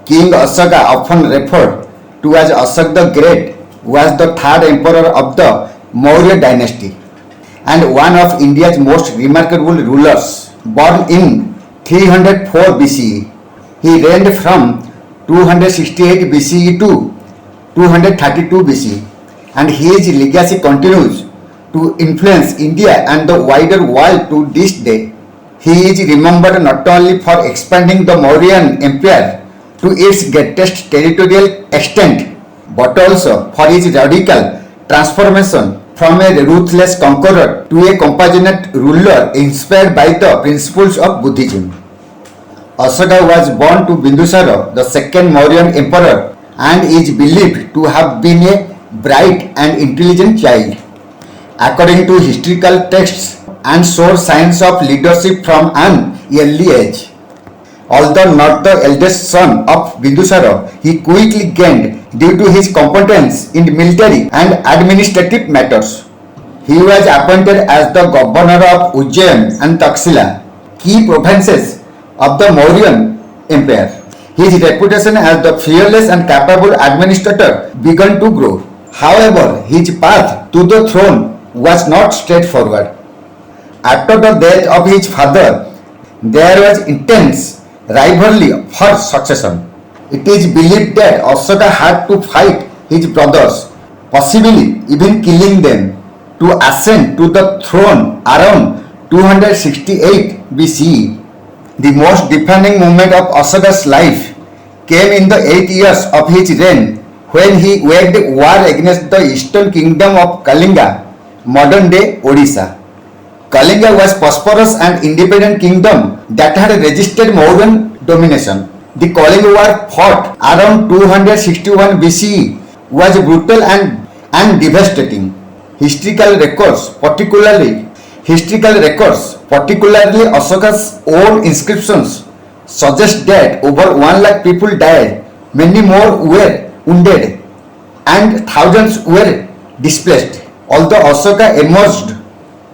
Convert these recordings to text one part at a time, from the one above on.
King Ashoka, often referred to as Ashoka the Great, was the third emperor of the Maurya dynasty and one of India's most remarkable rulers. Born in 304 BCE, he reigned from 268 BCE to 232 BCE, and his legacy continues to influence India and the wider world to this day. He is remembered not only for expanding the Mauryan Empire to its greatest territorial extent, but also for his radical transformation from a ruthless conqueror to a compassionate ruler inspired by the principles of Buddhism. Ashoka was born to Bindusara, the second Mauryan emperor, and is believed to have been a bright and intelligent child. According to historical texts, and showed signs of leadership from an early age. Although not the eldest son of Bindusara, he quickly gained due to his competence in military and administrative matters. He was appointed as the governor of Ujjain and Taxila, key provinces of the Mauryan Empire. His reputation as the fearless and capable administrator began to grow. However, his path to the throne was not straightforward. After the death of his father, there was intense rivalry for succession. It is believed that Ashoka had to fight his brothers, possibly even killing them, to ascend to the throne around 268 BCE. The most defining moment of Ashoka's life came in the 8 years of his reign when he waged war against the eastern kingdom of Kalinga, modern-day Odisha. Kalinga was a prosperous and independent kingdom that had resisted Mauryan domination. The Kalinga War, fought around 261 BCE, was brutal and devastating. Historical records, particularly Ashoka's own inscriptions, suggest that over 1 lakh people died, many more were wounded, and thousands were displaced. Although Ashoka emerged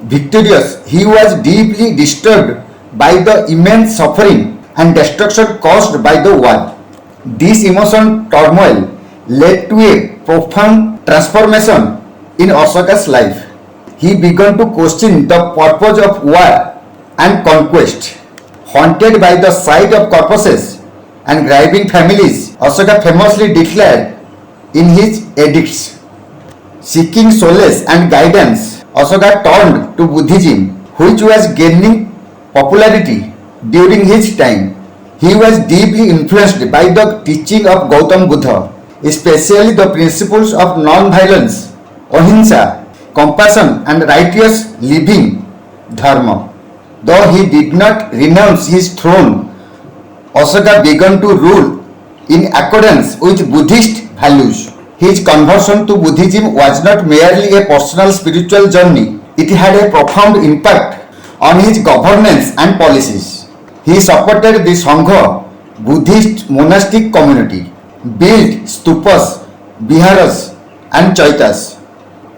victorious, he was deeply disturbed by the immense suffering and destruction caused by the war. This emotional turmoil led to a profound transformation in Ashoka's life. He began to question the purpose of war and conquest. Haunted by the sight of corpses and grieving families, Ashoka famously declared in his edicts, seeking solace and guidance, Ashoka turned to Buddhism, which was gaining popularity during his time. He was deeply influenced by the teaching of Gautam Buddha, especially the principles of non-violence, ahimsa, compassion and righteous living, dharma. Though he did not renounce his throne, Ashoka began to rule in accordance with Buddhist values. His conversion to Buddhism was not merely a personal spiritual journey, it had a profound impact on his governance and policies. He supported the Sangha, Buddhist monastic community, built stupas, viharas and chaitas,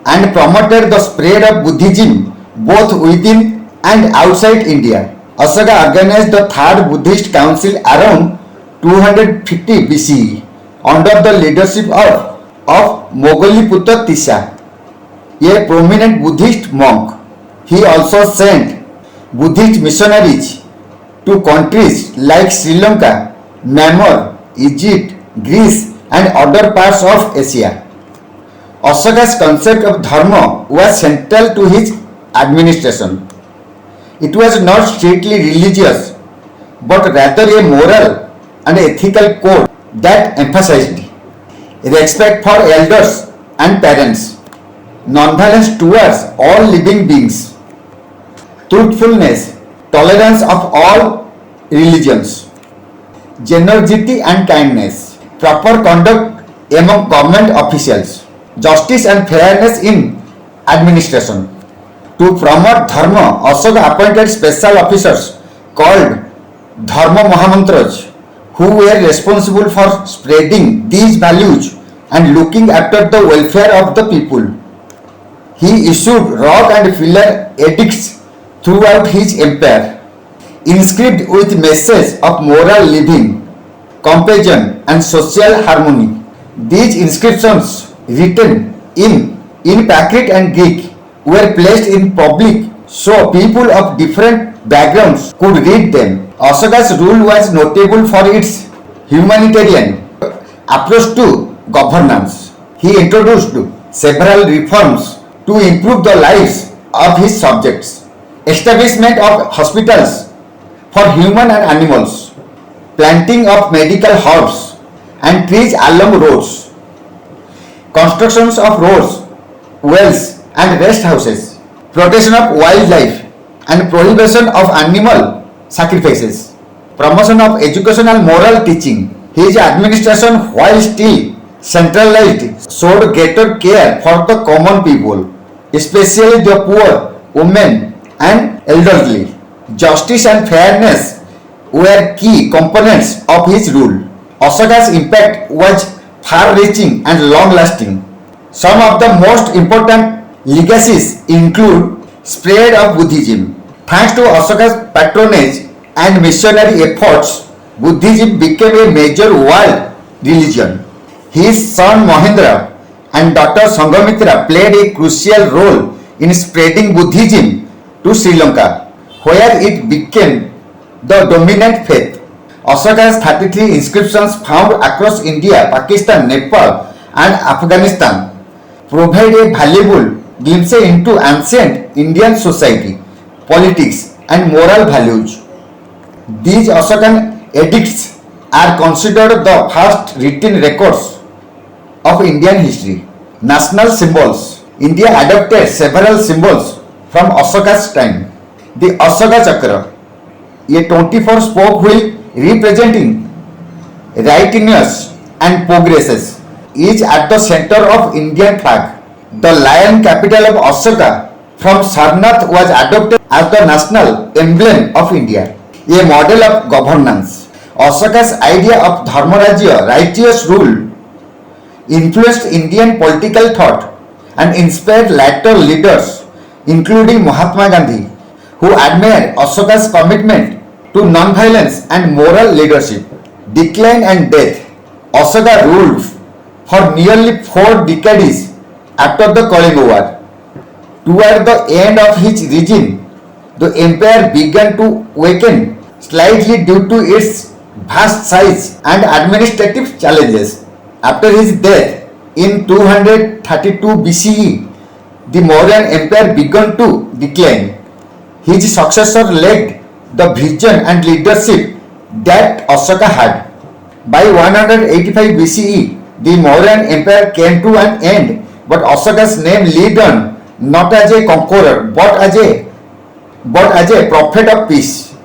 and promoted the spread of Buddhism both within and outside India. Ashoka organized the Third Buddhist Council around 250 BCE under the leadership of Moggaliputta Tissa, a prominent Buddhist monk. He also sent Buddhist missionaries to countries like Sri Lanka, Myanmar, Egypt, Greece and other parts of Asia. Ashoka's concept of dharma was central to his administration. It was not strictly religious, but rather a moral and ethical code that emphasized respect for elders and parents, non-violence towards all living beings, truthfulness, tolerance of all religions, generosity and kindness, proper conduct among government officials, justice and fairness in administration. To promote dharma, Ashoka appointed special officers called Dharma Mahamantras, who were responsible for spreading these values and looking after the welfare of the people. He issued rock and pillar edicts throughout his empire, inscribed with messages of moral living, compassion, and social harmony. These inscriptions, written in Prakrit and Greek, were placed in public so people of different backgrounds could read them. Ashoka's rule was notable for its humanitarian approach to governance. He introduced several reforms to improve the lives of his subjects. Establishment of hospitals for human and animals, planting of medical herbs and trees along roads, constructions of roads, wells and rest houses, protection of wildlife and prohibition of animal sacrifices, promotion of education and moral teaching. His administration, while still centralized, showed greater care for the common people, especially the poor, women and elderly. Justice and fairness were key components of his rule. Ashoka's impact was far-reaching and long-lasting. Some of the most important legacies include spread of Buddhism. Thanks to Ashoka's patronage and missionary efforts, Buddhism became a major world religion. His son Mahendra and daughter Sanghamitra played a crucial role in spreading Buddhism to Sri Lanka, where it became the dominant faith. Ashoka's 33 inscriptions found across India, Pakistan, Nepal, and Afghanistan provide a valuable glimpse into ancient Indian society, politics, and moral values. These Ashokan edicts are considered the first written records of Indian history. National symbols. India adopted several symbols from Ashoka's time. The Ashoka Chakra, a 24-spoke wheel representing righteousness and progresses, is at the center of Indian flag. The lion capital of Ashoka from Sarnath was adopted as the national emblem of India, a model of governance. Ashoka's idea of Dharmarajya, righteous rule, influenced Indian political thought and inspired later leaders, including Mahatma Gandhi, who admired Ashoka's commitment to non-violence and moral leadership. Decline and death. Ashoka ruled for nearly 4 decades after the Kalinga War. Toward the end of his regime, the empire began to weaken slightly due to its vast size and administrative challenges. After his death in 232 BCE, the Mauryan Empire began to decline. His successor led the vision and leadership that Ashoka had. By 185 BCE, the Mauryan Empire came to an end, but Ashoka's name lived on, not as a conqueror, but as a prophet of peace.